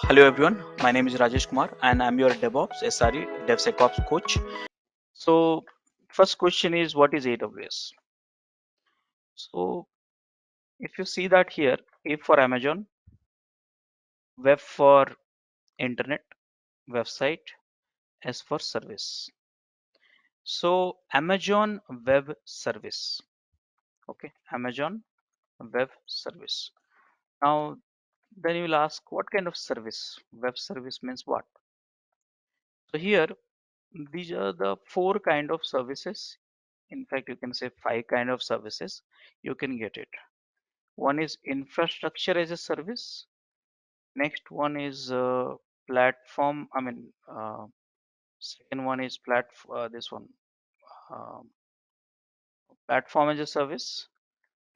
Hello everyone, my name is Rajesh Kumar and I'm your DevOps SRE DevSecOps coach. So first question is what is AWS? So if you see that here, A for Amazon, web for internet, website, S for service. So Amazon Web Service, okay, Amazon Web Service. Now then you will ask what kind of service? Web service means what? So here these are the four kind of services. In fact, you can say five kind of services. You can get it. One is infrastructure as a service. Next one is platform. Second one is this one um, platform as a service.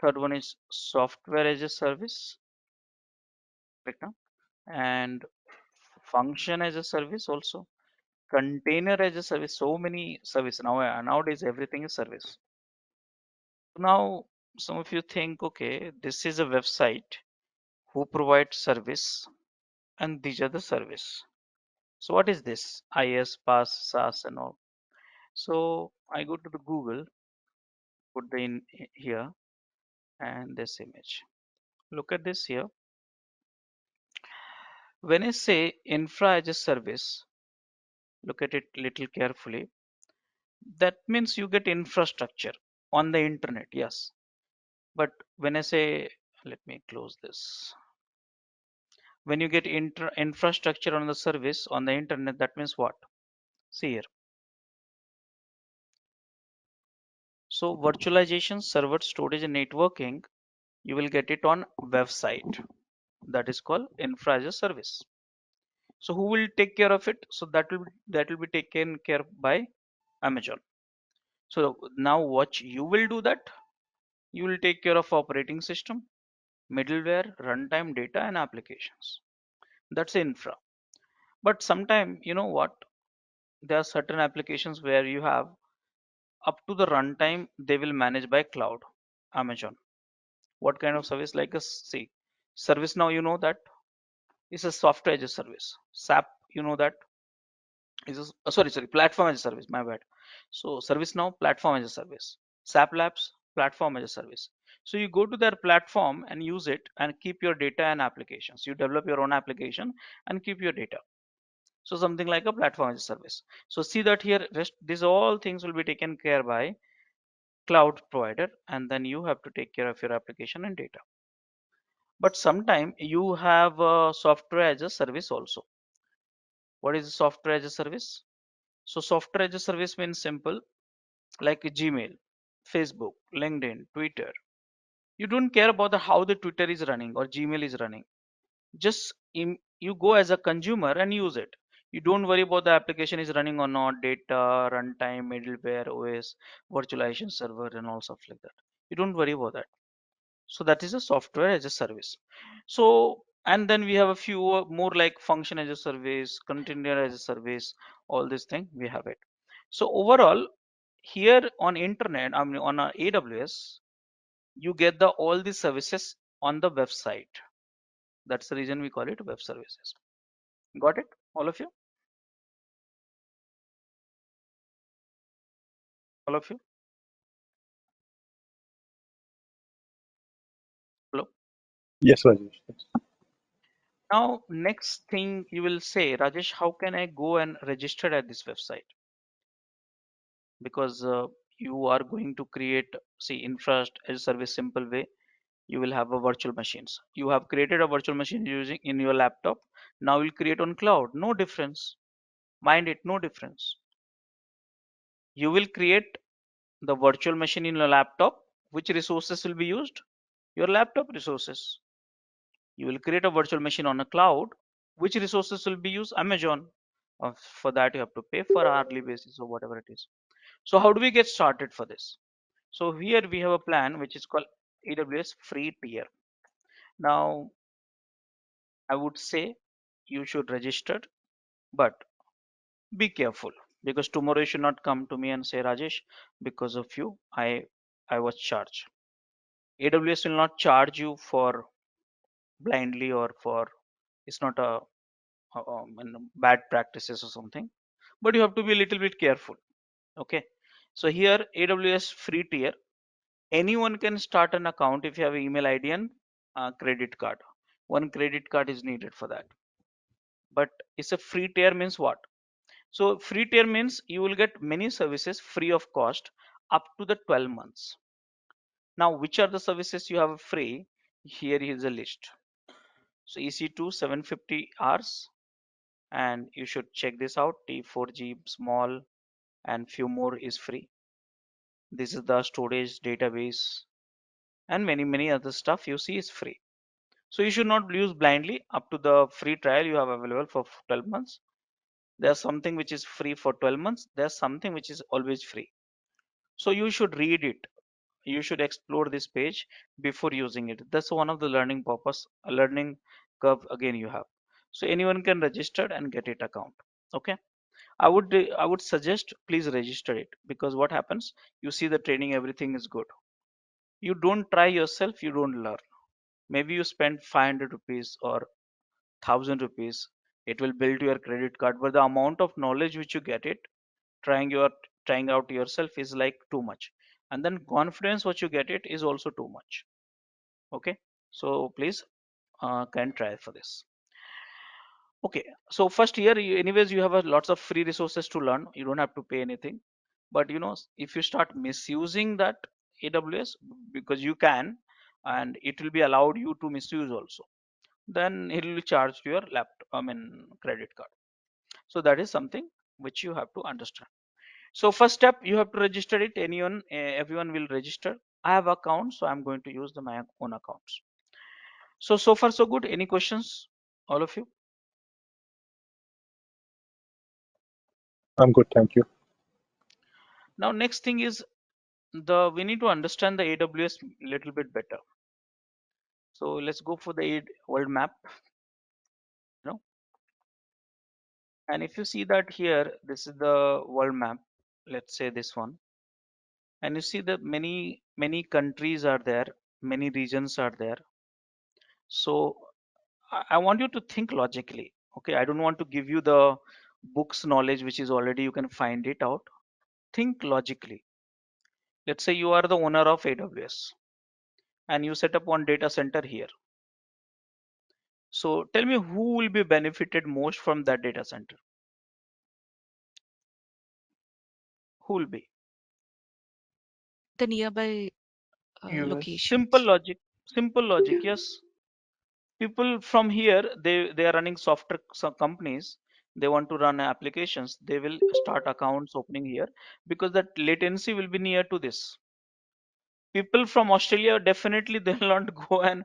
Third one is software as a service. Right now, and function as a service also. Container as a service. So many service nowadays. Everything is service. Now, some of you think, okay, this is a website who provides service, and these are the service. So what is this? IS, PaaS, SaaS, and all. So I go to the Google, put the in here, and this image. Look at this here. When I say infra as a service, look at it little carefully. That means you get infrastructure on the internet, yes. But when I say, let me close this. When you get infrastructure on the service on the internet, that means what? See here. So virtualization, server storage and networking, you will get it on website. That is called infra as a service. So who will take care of it? So that will be taken care of by Amazon. So now what you will do that? You will take care of operating system, middleware, runtime data and applications. That's infra. But sometime you know what? There are certain applications where you have up to the runtime they will manage by cloud, Amazon. What kind of service? Like a see, service now you know that is a software as a service. SAP, you know that is sorry, platform as a service. My bad. So service now platform as a service. SAP Labs platform as a service. So you go to their platform and use it and keep your data and applications. You develop your own application and keep your data. So something like a platform as a service. So see that here, rest these all things will be taken care by cloud provider, and then you have to take care of your application and data. But sometime you have software as a service also. What is software as a service? So software as a service means simple, like Gmail, Facebook, LinkedIn, Twitter. You don't care about how the Twitter is running or Gmail is running. Just you go as a consumer and use it. You don't worry about the application is running or not, data, runtime, middleware, OS, virtualization server, and all stuff like that. You don't worry about that. So that is a software as a service. So and then we have a few more like function as a service, container as a service, all this thing we have it. So overall here on internet, I mean on AWS, you get the all the services on the website. That's the reason we call it web services. Got it, all of you? All of you? Hello? Yes, Rajesh. Yes. Now next thing you will say, Rajesh, how can I go and register at this website? Because you are going to create, see, infra as a service simple way. You will have a virtual machines. You have created a virtual machine using in your laptop. Now you'll create on cloud. No difference. Mind it, no difference. You will create the virtual machine in your laptop. Which resources will be used? Your laptop resources. You will create a virtual machine on a cloud. Which resources will be used? Amazon. For that you have to pay for hourly basis or whatever it is. So how do we get started for this? So here we have a plan which is called AWS free tier. Now I would say you should register, but be careful because tomorrow you should not come to me and say, Rajesh, because of you I was charged. AWS will not charge you for blindly or for, it's not a and bad practices or something, but you have to be a little bit careful. Okay, so here AWS free tier, anyone can start an account if you have email ID and credit card. One credit card is needed for that, but it's a free tier means what? So free tier means you will get many services free of cost up to the 12 months. Now which are the services you have free? Here is a list. So EC2 750 hours, and you should check this out. T4G small and few more is free. This is the storage database and many other stuff you see is free. So you should not use blindly. Up to the free trial you have available for 12 months. There's something which is free for 12 months. There's something which is always free. So you should read it. You should explore this page before using it. That's one of the learning purpose, a learning curve again you have. So anyone can register and get it account. Okay. I would suggest please register it, because what happens, you see the training, everything is good. You don't try yourself, you don't learn. Maybe you spend 500 rupees or 1000 rupees, it will build your credit card, but the amount of knowledge which you get it trying out yourself is like too much, and then confidence what you get it is also too much. Okay, so please can try for this. Okay, so first year anyways you have a lots of free resources to learn, you don't have to pay anything. But you know, if you start misusing that AWS, because you can, and it will be allowed you to misuse also, then it will charge to your laptop, I mean credit card. So that is something which you have to understand. So first step, you have to register it. Anyone, everyone will register. I have account, so I'm going to use my own accounts. So far so good. Any questions, all of you? I'm good, thank you. Now next thing is the we need to understand the AWS little bit better. So let's go for the world map. You know, and if you see that here, this is the world map. Let's say this one, and you see that many countries are there, many regions are there. So I want you to think logically. Okay, I don't want to give you the books knowledge which is already you can find it out. Think logically. Let's say you are the owner of AWS and you set up one data center here. So tell me who will be benefited most from that data center? Who will be? The nearby US. Simple locations. logic. Simple logic. Yes. People from here, they are running software companies. They want to run applications. They will start accounts opening here because that latency will be near to this. People from Australia definitely they will not go and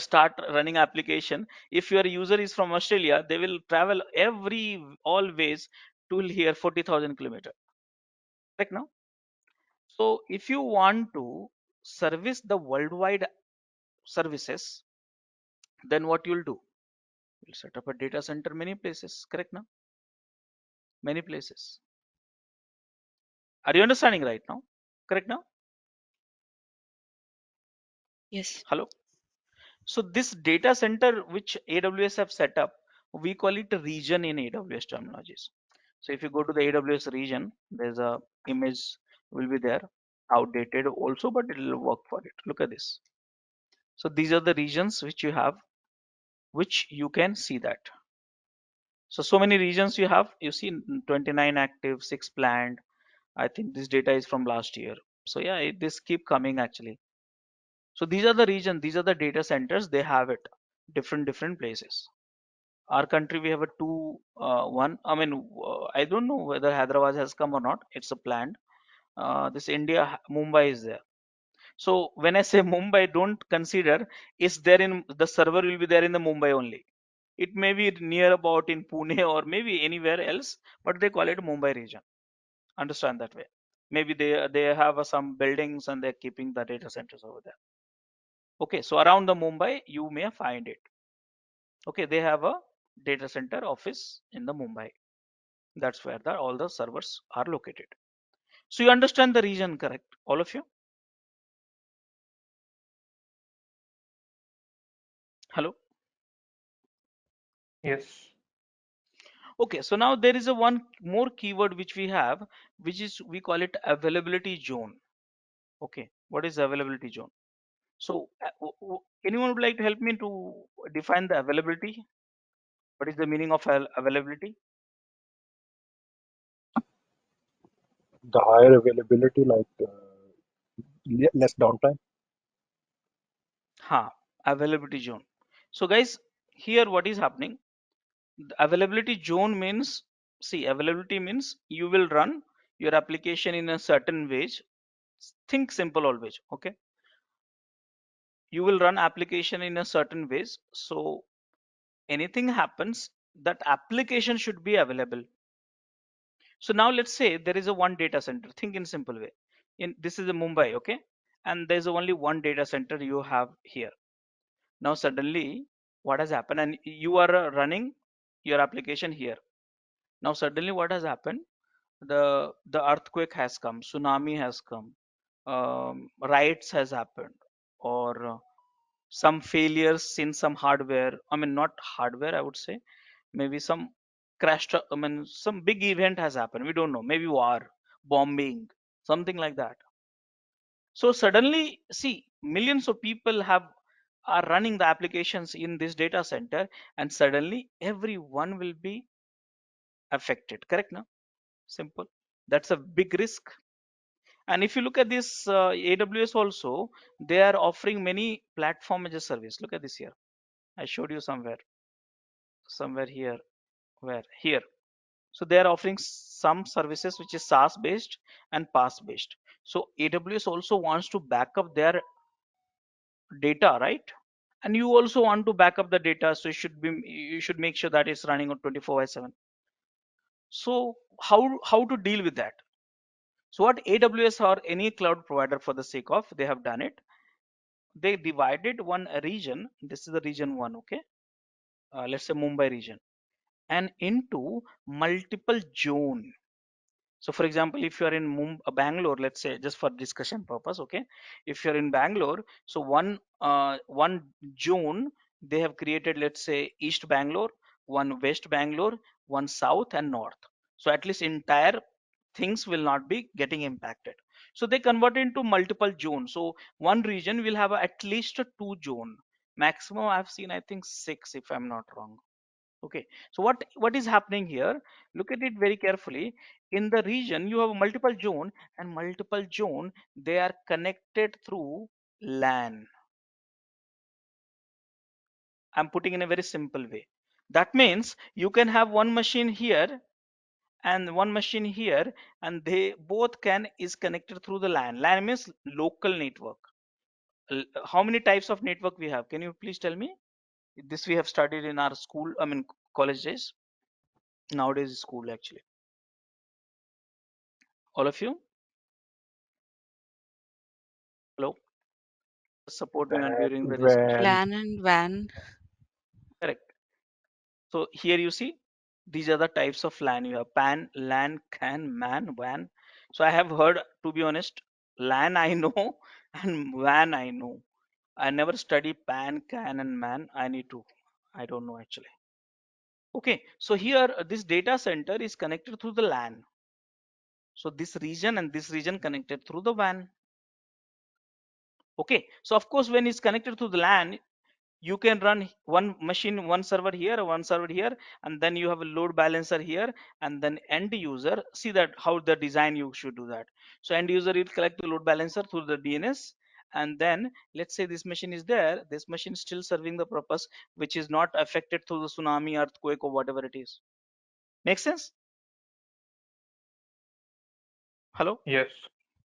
start running application. If your user is from Australia, they will travel every always to here 40,000 kilometer. Correct now? So if you want to service the worldwide services, then what you'll do? You'll set up a data center many places. Correct now? Many places. Are you understanding right now? Correct now? Yes. Hello? So this data center which AWS have set up, we call it a region in AWS terminologies. So if you go to the AWS region, there's a image will be there, outdated also, but it will work for it. Look at this. So these are the regions which you have, which you can see that. So many regions you have, you see 29 active, 6 planned. I think this data is from last year. So yeah, this keep coming actually. So these are the region, these are the data centers, they have it, different places. Our country we have a two one. I mean, I don't know whether Hyderabad has come or not. It's a planned. This India Mumbai is there. So when I say Mumbai, don't consider it's there in the server will be there in the Mumbai only. It may be near about in Pune or maybe anywhere else, but they call it Mumbai region. Understand that way. Maybe they have some buildings and they're keeping the data centers over there. Okay, so around the Mumbai you may find it. Okay, they have a data center office in the Mumbai. That's where all the servers are located. So you understand the region, correct? All of you? Hello? Yes. Okay, so now there is a one more keyword which we have, which is we call it availability zone. Okay, what is availability zone? So anyone would like to help me to define the availability? What is the meaning of availability? The higher availability, like less downtime. Ha, availability zone. So guys, here what is happening? The availability zone means, see, availability means you will run your application in a certain ways. Think simple always. Okay, you will run application in a certain ways. So anything happens, that application should be available. So now let's say there is a one data center. Think in simple way. In this is a Mumbai, okay, and there's only one data center you have here. Now suddenly, what has happened? And you are running your application here. Now suddenly, what has happened? The earthquake has come, tsunami has come, riots has happened, or some failures in some hardware. I mean, not hardware, I would say. Maybe some I mean, some big event has happened. We don't know. Maybe war, bombing, something like that. So suddenly, see, millions of people are running the applications in this data center, and suddenly everyone will be affected. Correct? No? Simple. That's a big risk. And if you look at this AWS also, they are offering many platform as a service. Look at this here. I showed you somewhere here, where here. So they are offering some services which is SaaS based and PaaS based. So AWS also wants to back up their data, right? And you also want to back up the data, so you should make sure that it's running on 24/7. So how to deal with that? So what AWS or any cloud provider, for the sake of, they have done it. They divided one region. This is the region one, okay. Let's say Mumbai region, and into multiple zone. So for example, if you are in Bangalore, let's say, just for discussion purpose, okay, if you're in Bangalore, so one zone they have created, let's say East Bangalore, one West Bangalore, one South and North. So at least entire things will not be getting impacted. So they convert into multiple zones. So one region will have at least a two zone. Maximum I've seen, I think six, if I'm not wrong. Okay, so what is happening here? Look at it very carefully. In the region, you have multiple zone, and multiple zone, they are connected through LAN. I'm putting in a very simple way. That means you can have one machine here and one machine here, and they both can is connected through the LAN. LAN means local network. How many types of network we have? Can you please tell me? This we have studied in our school, I mean college days. Nowadays school actually. All of you? Hello? Support me on That during the discussion. when LAN and WAN. Correct. So here you see, these are the types of LAN you have: PAN, LAN, CAN, MAN, WAN. So I have heard, to be honest, LAN I know and WAN I know. I never study PAN, CAN, and MAN. I need to. I don't know actually. Okay, so here this data center is connected through the LAN. So this region and this region connected through the WAN. Okay, so of course when it's connected to the LAN, you can run one machine, one server here, one server here, and then you have a load balancer here, and then end user. See that how the design you should do that. So end user will collect the load balancer through the DNS, and then let's say this machine is there. This machine is still serving the purpose, which is not affected through the tsunami, earthquake, or whatever it is. Make sense? Hello? Yes.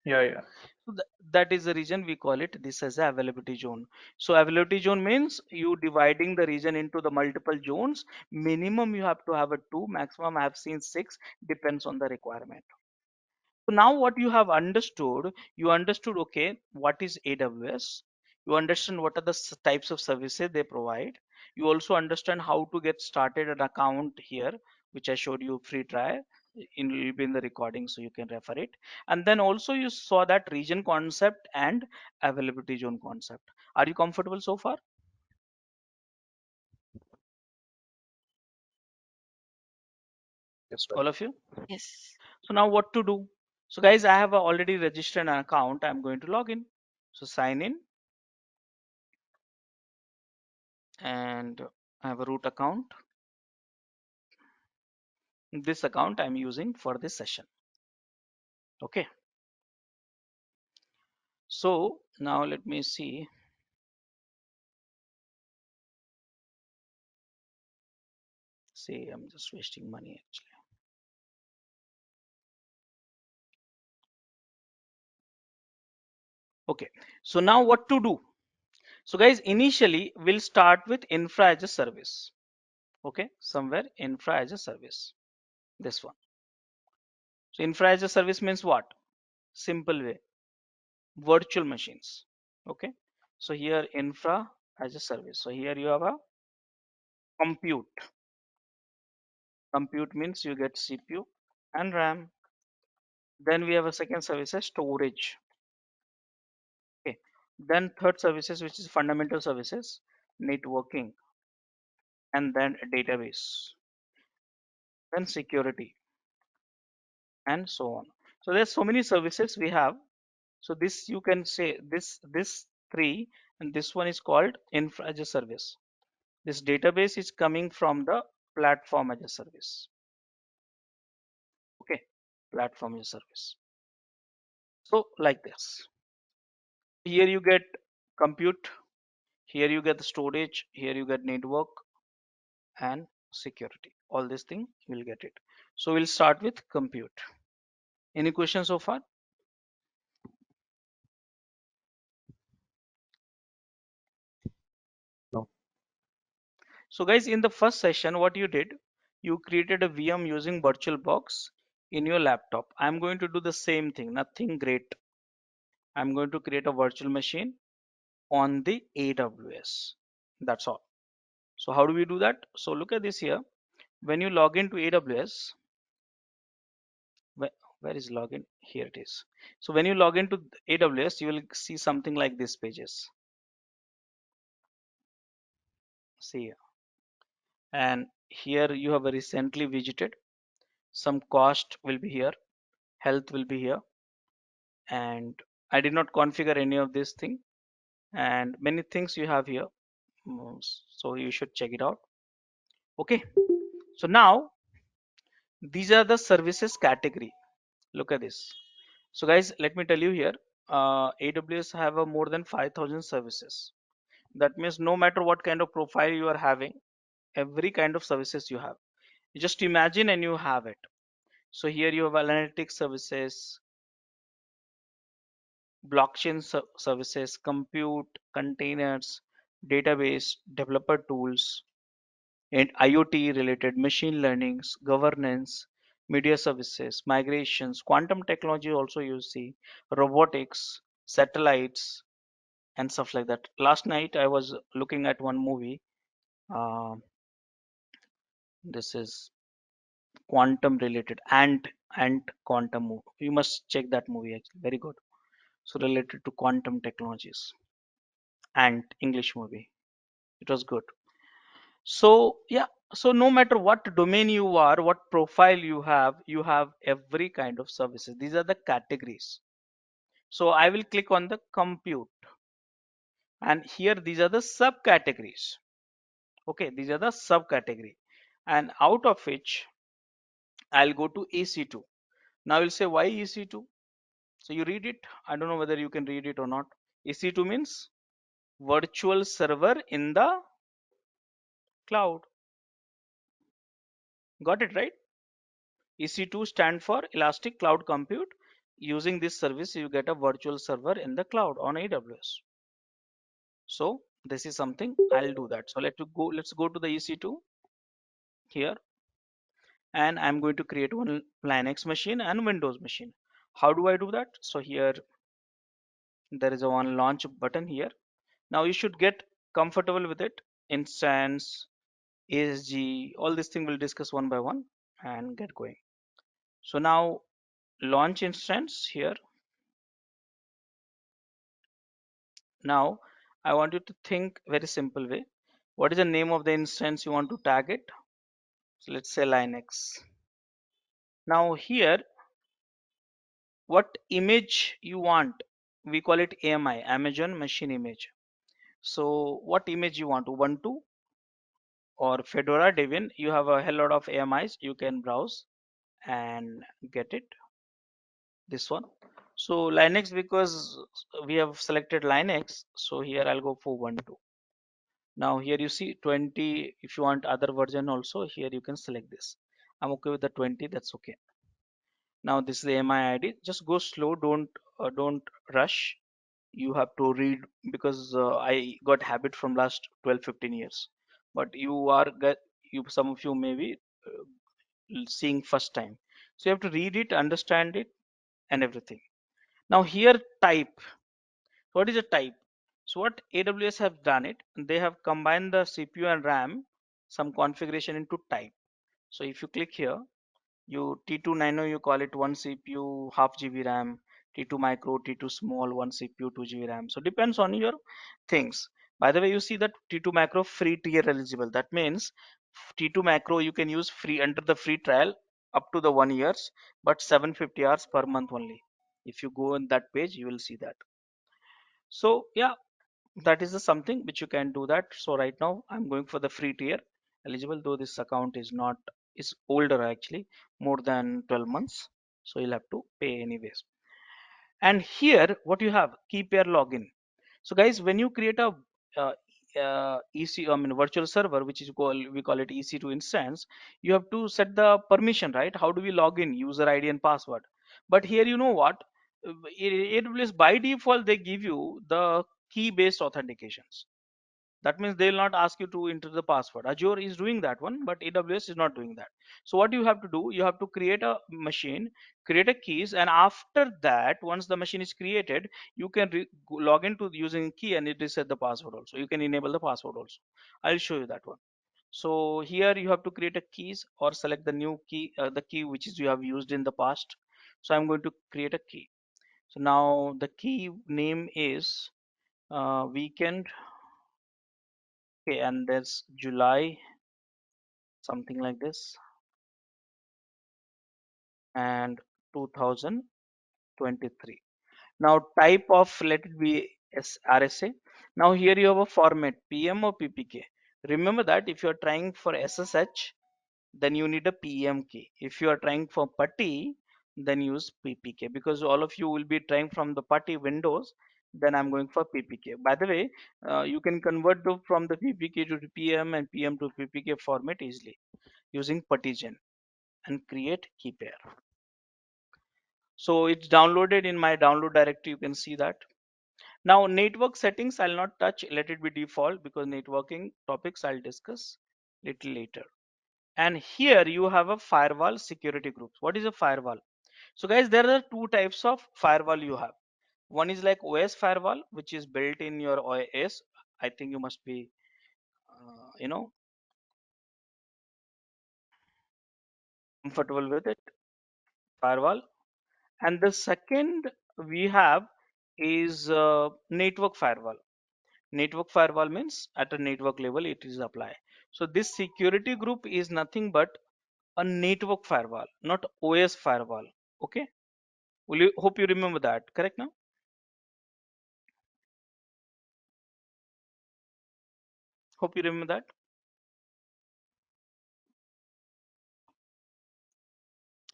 Yeah, yeah. So that is the reason we call it this as a availability zone. So availability zone means you dividing the region into the multiple zones. Minimum you have to have a two, maximum I have seen six, depends on the requirement. So now what you understood, okay, what is AWS? You understand what are the types of services they provide. You also understand how to get started an account here, which I showed you free trial will be in the recording, so you can refer it. And then also you saw that region concept and availability zone concept. Are you comfortable so far? Yes, right. All of you? Yes. So now what to do? So guys, I have already registered an account. I'm going to log in. So sign in, and I have a root account. This account I'm using for this session. Okay. So now let me see. See, I'm just wasting money actually. Okay. So now what to do? So guys, initially we'll start with infra as a service. Okay, somewhere infra as a service. This one. So infra as a service means what? Simple way. Virtual machines. Okay. So here infra as a service. So here you have a compute. Compute means you get CPU and RAM. Then we have a second service as storage. Okay. Then third services, which is fundamental services, networking, and then database, then security, and so on. So there's so many services we have. So this you can say this three, and this one is called infra as a service. This database is coming from the platform as a service. Okay, platform as a service. So like this. Here you get compute, here you get the storage, here you get network and security. All this thing you will get it. So we'll start with compute. Any questions so far? No. So guys, in the first session, what you did, you created a VM using VirtualBox in your laptop. I'm going to do the same thing, nothing great. I'm going to create a virtual machine on the AWS. That's all. So how do we do that? So look at this here. When you log into AWS, where, where is login? Here it is. So when you log into AWS, you will see something like this pages. See here. And here you have a recently visited. Some cost will be here, health will be here, and I did not configure any of this thing, and many things you have here. So you should check it out. Okay. So now these are the services category. Look at this. So guys, let me tell you here, AWS have a more than 5,000 services. That means no matter what kind of profile you are having, every kind of services you have, you just imagine and you have it. So here you have analytics services, blockchain services, compute, containers, database, developer tools, and IoT related machine learnings, governance, media services, migrations, quantum technology also you see, robotics, satellites, and stuff like that. Last night I was looking at one movie. Uh, this is quantum related, and quantum movie. You must check that movie actually. Very good. So related to quantum technologies and English movie. It was good. So yeah, so no matter what domain you are, what profile you have every kind of services. These are the categories. So I will click on the compute, and here these are the subcategories. Okay, these are the subcategory, and out of which I'll go to EC2. Now you'll say why EC2? So you read it. I don't know whether you can read it or not. EC2 means virtual server in the cloud. Got it right? EC2 stand for Elastic Cloud Compute. Using this service, you get a virtual server in the cloud on AWS. So this is something I'll do that. So let's go to the EC2 here, and I'm going to create one Linux machine and Windows machine. How do I do that? So here there is a one launch button here. Now you should get comfortable with it. Instance, ASG, all this thing we'll discuss one by one and get going. So now launch instance here. Now I want you to think very simple way. What is the name of the instance you want to tag it? So let's say Linux. Now here, what image you want, we call it AMI, Amazon Machine Image. So what image you want, Ubuntu or Fedora, Debian? You have a hell lot of AMIs, you can browse and get it, this one. So Linux, because we have selected Linux, so here I'll go for Ubuntu. Now here you see 20. If you want other version also, here you can select this. I'm okay with the 20, that's okay. Now this is the AMI ID. Just go slow, don't rush. You have to read, because I got habit from last 12-15 years. But you are get you some of you may be seeing first time. So you have to read it, understand it, and everything. Now here type. What is a type? So what AWS have done it, they have combined the CPU and RAM, some configuration into type. So if you click here, you T2 Nano, you call it 1 CPU, half GB RAM, T2 Micro, T2 Small, 1 CPU, 2 GB RAM. So depends on your things. By the way, you see that T2 Macro free tier eligible. That means T2 Macro you can use free under the free trial up to the 1 years, but 750 hours per month only. If you go on that page, you will see that. So yeah, that is the something which you can do that. So right now I'm going for the free tier eligible, though this account is not, is older actually, more than 12 months, so you'll have to pay anyways. And here what you have, keep your login. So guys, when you create a uh, I mean virtual server, which is we call it EC2 instance, you have to set the permission, right? How do we log in? User ID and password. But here, you know what? AWS by default they give you the key based authentications. That means they will not ask you to enter the password. Azure is doing that one, but AWS is not doing that. So what you have to do, you have to create a machine, create a keys, and after that, once the machine is created, you can log into using key and it reset the password also. You can enable the password also. I'll show you that one. So here you have to create a keys or select the new key, the key which is you have used in the past. So I'm going to create a key. So now the key name is weekend. Okay, and there's July, something like this, and 2023. Now type of, let it be RSA. Now here you have a format, PM or PPK. Remember that if you are trying for SSH, then you need a PM key. If you are trying for PuTTY, then use PPK, because all of you will be trying from the PuTTY Windows. Then I'm going for PPK. By the way, you can convert from the PPK to PM and PM to PPK format easily using PuTTYGen and create key pair. So it's downloaded in my download directory. You can see that. Now network settings I'll not touch. Let it be default, because networking topics I'll discuss little later. And here you have a firewall security groups. What is a firewall? So guys, there are two types of firewall you have. One is like OS firewall, which is built in your OS. I think you must be, comfortable with it. Firewall. And the second we have is network firewall. Network firewall means at a network level it is applied. So this security group is nothing but a network firewall, not OS firewall. Okay. Will you, hope you remember that, correct now? Hope you remember that.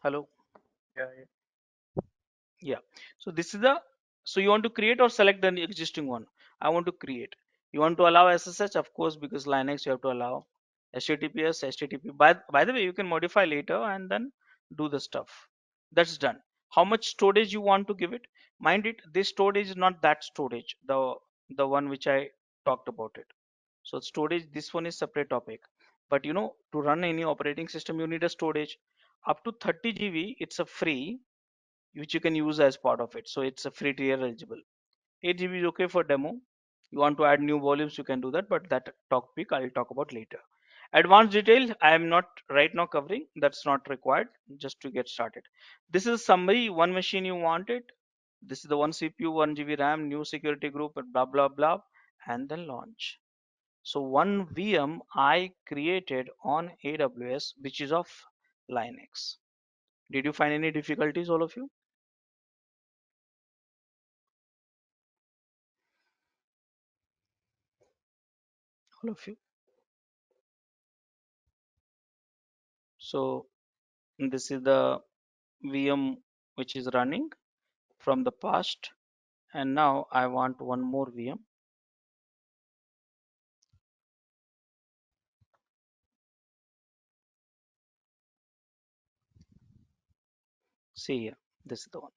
Hello. Yeah, yeah. Yeah. So this is the, so you want to create or select the existing one? I want to create. You want to allow SSH, of course, because Linux you have to allow HTTPS, HTTP. By the way, you can modify later and then do the stuff. That's done. How much storage you want to give it? Mind it, this storage is not that storage, the one which I talked about it. So storage, this one is separate topic. But to run any operating system, you need a storage up to 30 GB. It's a free, which you can use as part of it. So it's a free tier eligible. 8 GB is okay for demo. You want to add new volumes, you can do that, but that topic I'll talk about later. Advanced detail I am not right now covering. That's not required, just to get started. This is summary. One machine you wanted. This is the one CPU, 1 GB RAM, new security group, and blah blah blah, and then launch. So one VM I created on AWS, which is of Linux. Did you find any difficulties, all of you? All of you. So this is the VM which is running from the past, and now I want one more VM. See here, this is the one.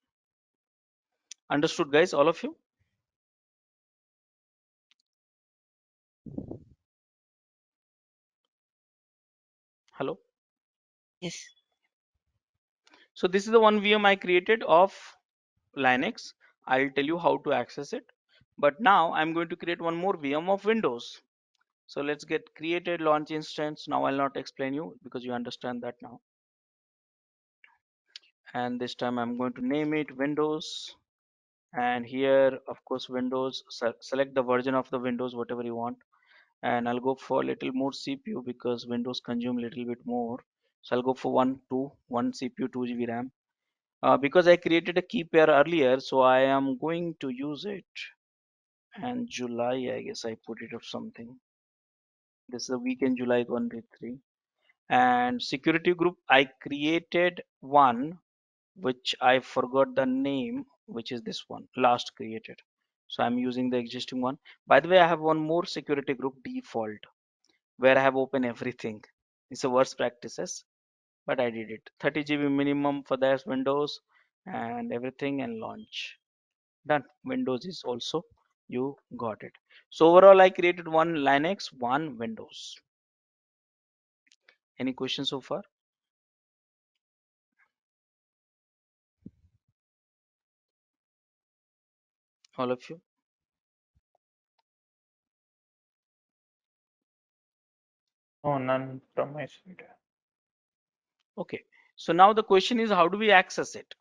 Understood, guys, all of you? Hello. Yes. So this is the one VM I created of Linux. I'll tell you how to access it. But now I'm going to create one more VM of Windows. So let's get created launch instance. Now I'll not explain you because you understand that now. And this time I'm going to name it Windows. And here, of course, Windows, select the version of the Windows, whatever you want. And I'll go for a little more CPU because Windows consume a little bit more. So I'll go for 1 CPU, 2 GB RAM. Because I created a key pair earlier, so I am going to use it. And July, I guess I put it of something. This is the weekend, July 23. And security group, I created one which I forgot the name, which is this one, last created. So I'm using the existing one. By the way, I have one more security group default where I have opened everything. It's a worst practices, but I did it. 30 GB minimum for the Windows and everything, and launch. Done. Windows is also, you got it. So overall, I created one Linux, one Windows. Any questions so far? All of you? No, none from my side. Okay. So now the question is, how do we access it?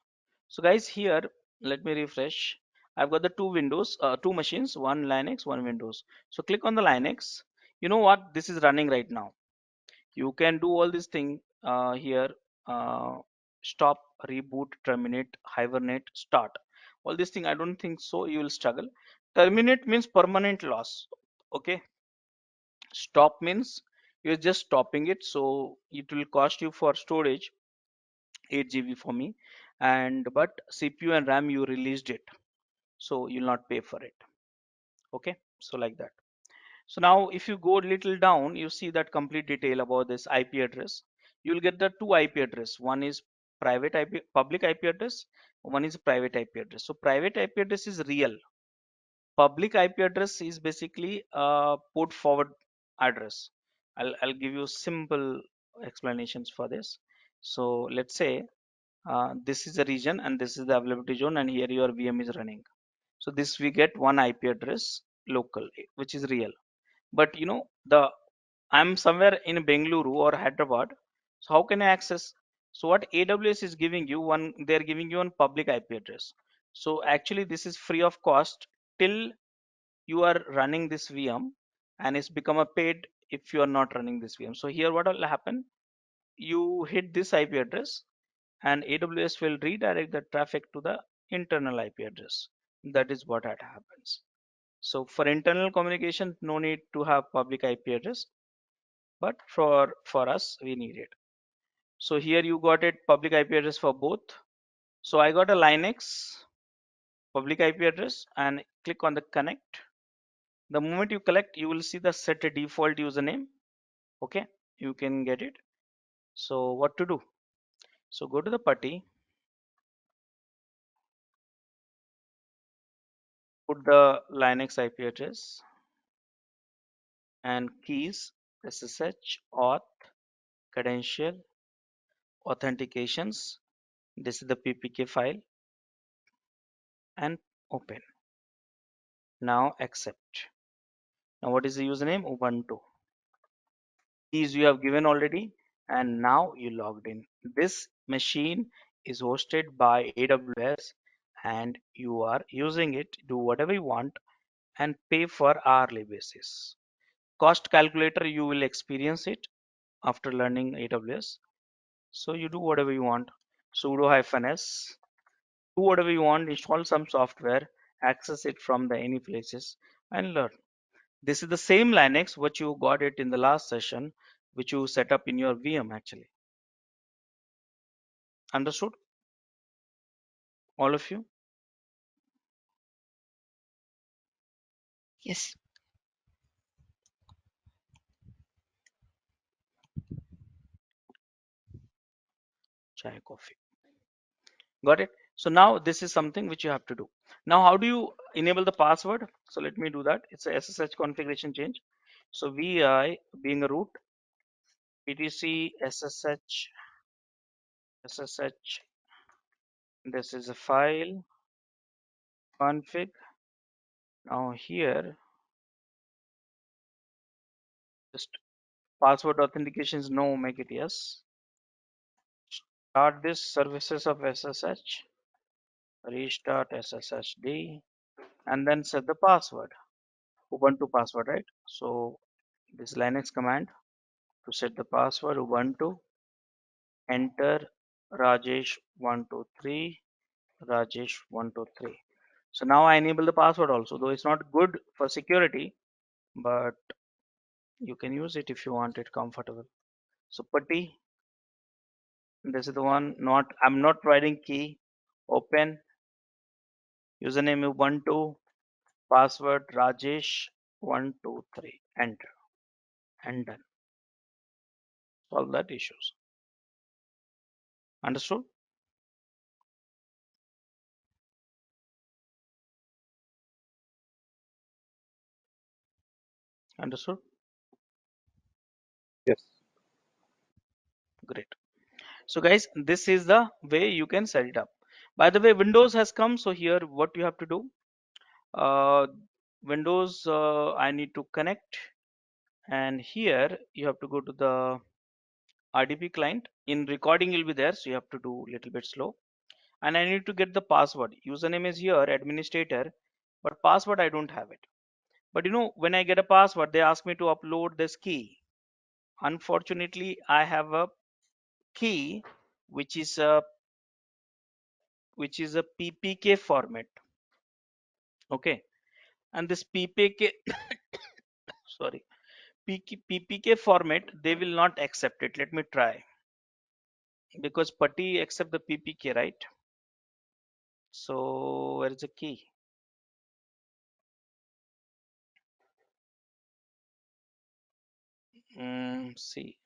So guys, here, let me refresh. I've got the two windows, two machines, one Linux, one Windows. So click on the Linux. You know what? This is running right now. You can do all these things here. Uh, Stop, reboot, terminate, hibernate, start. All these things, I don't think so. You will struggle. Terminate means permanent loss. Okay. Stop means you're just stopping it. So it will cost you for storage 8 GB for me, and but CPU and RAM you released it, so you'll not pay for it. Okay, so like that. So now if you go a little down, you see that complete detail about this IP address. You'll get the two IP address. One is private IP, public IP address. One is private IP address. So private IP address is real. Public IP address is basically a port forward address. I'll give you simple explanations for this. So let's say this is the region and this is the availability zone, and here your VM is running. So this we get one IP address local, which is real. But you know, the I'm somewhere in Bengaluru or Hyderabad. So how can I access? So what AWS is giving you one, they're giving you one public IP address. So actually this is free of cost till you are running this VM, and it's become a paid if you are not running this VM. So here what will happen? You hit this IP address and AWS will redirect the traffic to the internal IP address. That is what happens. So for internal communication, no need to have public IP address, but for us, we need it. So here you got it public IP address for both. So I got a Linux public IP address and click on the connect. The moment you collect, you will see the set a default username. Okay, you can get it. So what to do? So go to the putty, put the Linux IP address and keys SSH, auth, credential, authentications. This is the PPK file, and open. Now accept. Now what is the username? Ubuntu. Keys you have given already, and now you logged in. This machine is hosted by AWS and you are using it. Do whatever you want and pay for hourly basis. Cost calculator, you will experience it after learning AWS. So you do whatever you want. sudo -s, do whatever you want, install some software, access it from the any places and learn. This is the same Linux which you got it in the last session, which you set up in your VM actually. Understood? All of you? Yes. Chai coffee. Got it? So now this is something which you have to do. Now how do you enable the password? So let me do that. It's a SSH configuration change. So vi being a root, etc ssh, this is a file config. Now here just password authentication is no, make it yes. Start this services of SSH, restart SSHD, and then set the password, Ubuntu password, right? So this Linux command to set the password Ubuntu, enter Rajesh123, Rajesh123. So now I enable the password also, though it's not good for security, but you can use it if you want it comfortable. So putty, this is the one, not I'm not writing key, open, username Ubuntu, password Rajesh123, enter, and done. Solve that issues. Understood? Understood? Yes. Great. So guys, this is the way you can set it up. By the way, Windows has come. So here what you have to do, Windows, I need to connect, and here you have to go to the RDP client. In recording you'll be there, so you have to do a little bit slow. And I need to get the password. Username is here, administrator, but password I don't have it. But you know, when I get a password, they ask me to upload this key. Unfortunately, I have a key which is a PPK format. Okay, and this PPK, sorry, PPK format, they will not accept it. Let me try, because Putty accept the PPK, right? So where is the key? See,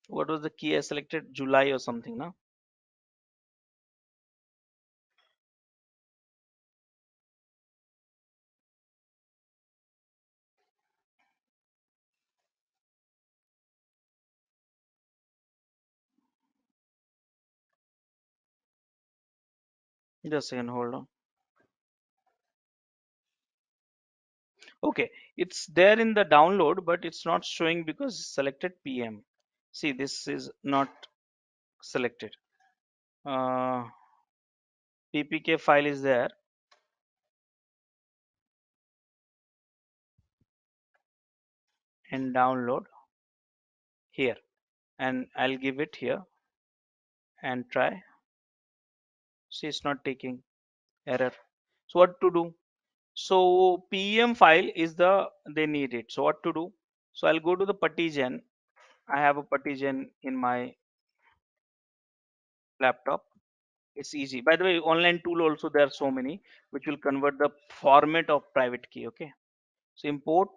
what was the key I selected? July or something, no? Just a second, hold on. Okay, it's there in the download, but it's not showing because selected PM. See, this is not selected. PPK file is there and download here, and I'll give it here and try. See, it's not taking, error. So what to do? So PM file is they need it. So what to do? So I'll go to the partition. I have a partition in my laptop. It's easy. By the way, online tool also there are so many which will convert the format of private key. Okay. So import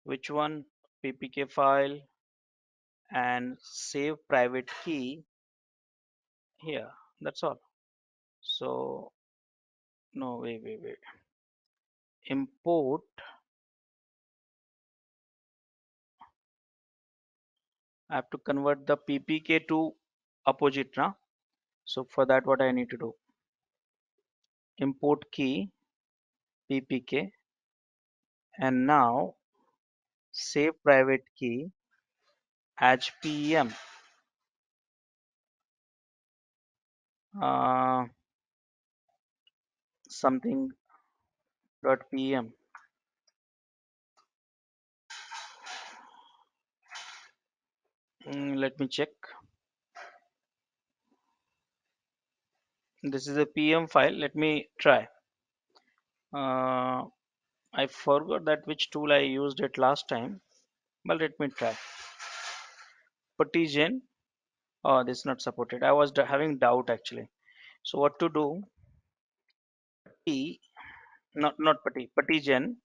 which one, PPK file, and save private key here. That's all. So no, wait. Import. I have to convert the PPK to opposite now. So for that, what I need to do? Import key PPK, and now save private key as PEM. Uh, something dot PM. Let me check. This is a PM file. Let me try. Uh, I forgot that which tool I used it last time, but let me try. Partition. Oh, this is not supported. I was having doubt actually. So what to do? P, not partition.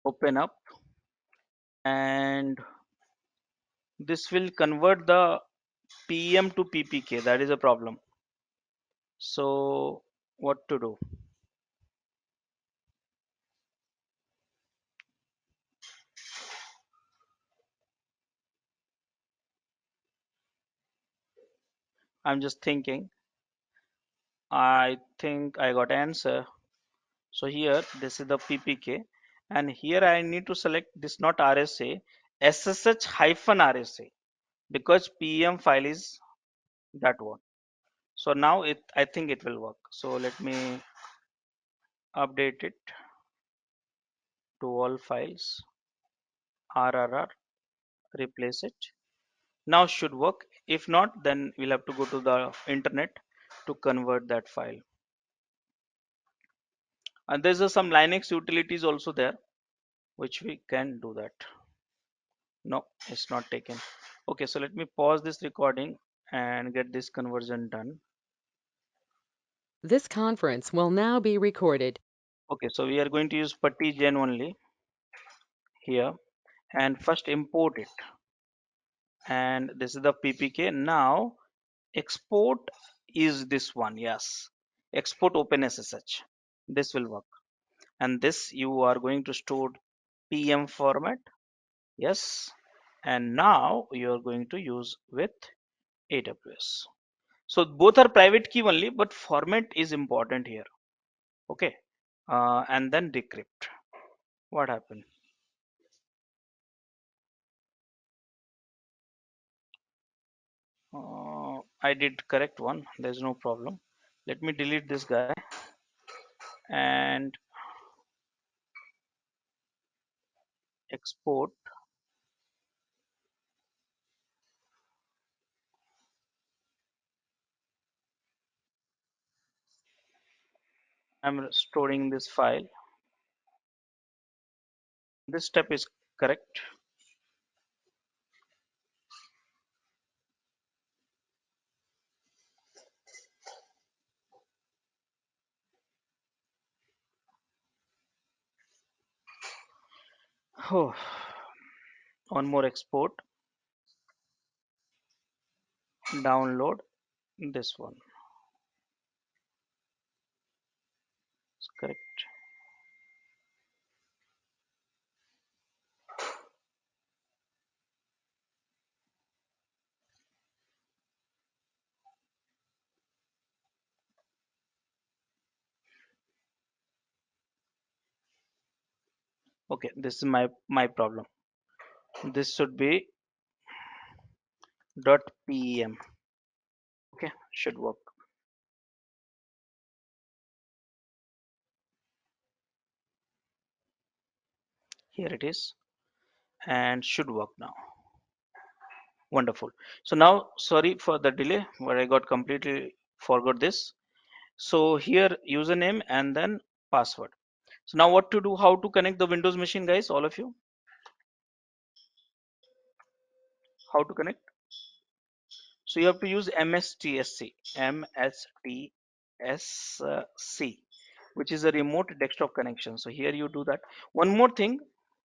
Open up, and this will convert the PM to PPK. That is a problem. So what to do? I'm just thinking. I think I got answer. So here this is the PPK, and here I need to select this, not RSA, SSH hyphen RSA, because PM file is that one. So now I think it will work. So let me update it to all files, RRR, replace it. Now should work. If not, then we'll have to go to the internet to convert that file. And there's some Linux utilities also there, which we can do that. No, it's not taken. Okay, so let me pause this recording and get this conversion done. This conference will now be recorded. Okay, so we are going to use partition only here, and first import it. And this is the PPK. Now export is this one. Yes, export OpenSSH. This will work. And this you are going to store PM format. Yes, and now you are going to use with AWS. So both are private key only, but format is important here. Okay, and then decrypt. What happened? I did correct one. There's no problem. Let me delete this guy and export. I'm storing this file. This step is correct. Oh, one more export. Download this one. It's correct. Okay, this is my problem. This should be .pem. Okay, should work. Here it is, and should work now. Wonderful. So now, sorry for the delay, but I got completely forgot this. So here username and then password. So now what to do? How to connect the Windows machine, guys? All of you, how to connect? So you have to use MSTSC, which is a remote desktop connection. So here you do that. One more thing,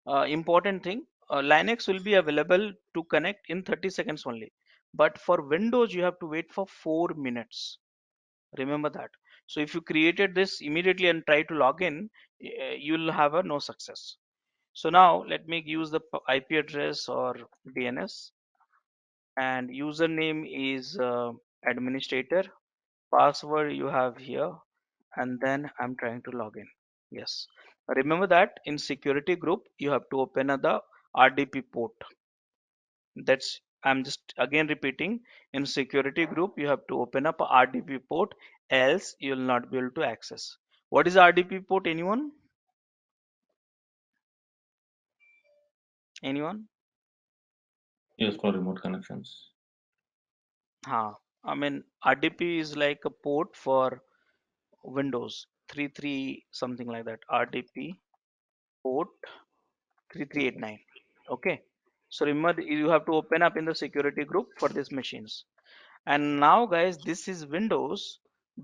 important thing, Linux will be available to connect in 30 seconds only. But for Windows, you have to wait for 4 minutes. Remember that. So if you created this immediately and try to log in, you'll have a no success. So now let me use the IP address or DNS, and username is administrator, password you have here, and then I'm trying to log in. Yes, remember that in security group you have to open the RDP port. That's, I'm just again repeating, in security group you have to open up a RDP port, else you will not be able to access. What is RDP port? Anyone? Anyone? Yes, for remote connections. I mean, RDP is like a port for Windows 33 something like that. RDP port 3389. Okay. So remember, you have to open up in the security group for these machines. And now, guys, this is Windows.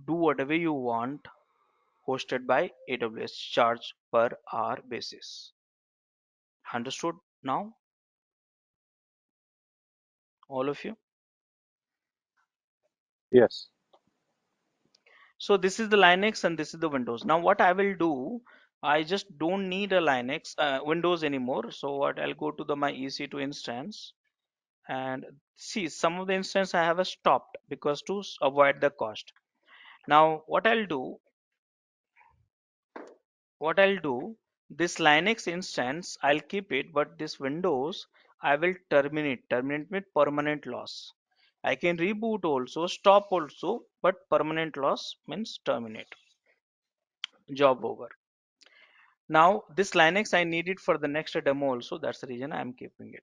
Do whatever you want, hosted by AWS, charge per hour basis. Understood now, all of you? Yes. So this is the Linux and this is the Windows. Now what I will do, I just don't need a Linux Windows anymore. So what, I'll go to my EC2 instance and see some of the instance I have stopped because to avoid the cost. Now what I'll do, this Linux instance I'll keep it, but this Windows I will terminate. Terminate with permanent loss. I can reboot also, stop also, but permanent loss means terminate. Job over. Now this Linux I need it for the next demo also. That's the reason I'm keeping it.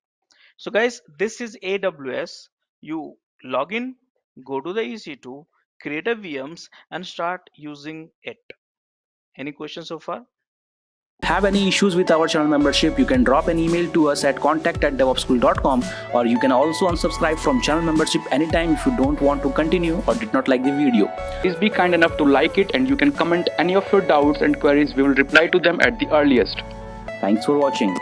So guys, this is AWS. You log in, go to the EC2, create a VMs and start using it. Any questions so far? Have any issues with our channel membership, you can drop an email to us at contact@devopsschool.com, or you can also unsubscribe from channel membership anytime if you don't want to continue or did not like the video. Please be kind enough to like it, and you can comment any of your doubts and queries. We will reply to them at the earliest. Thanks for watching.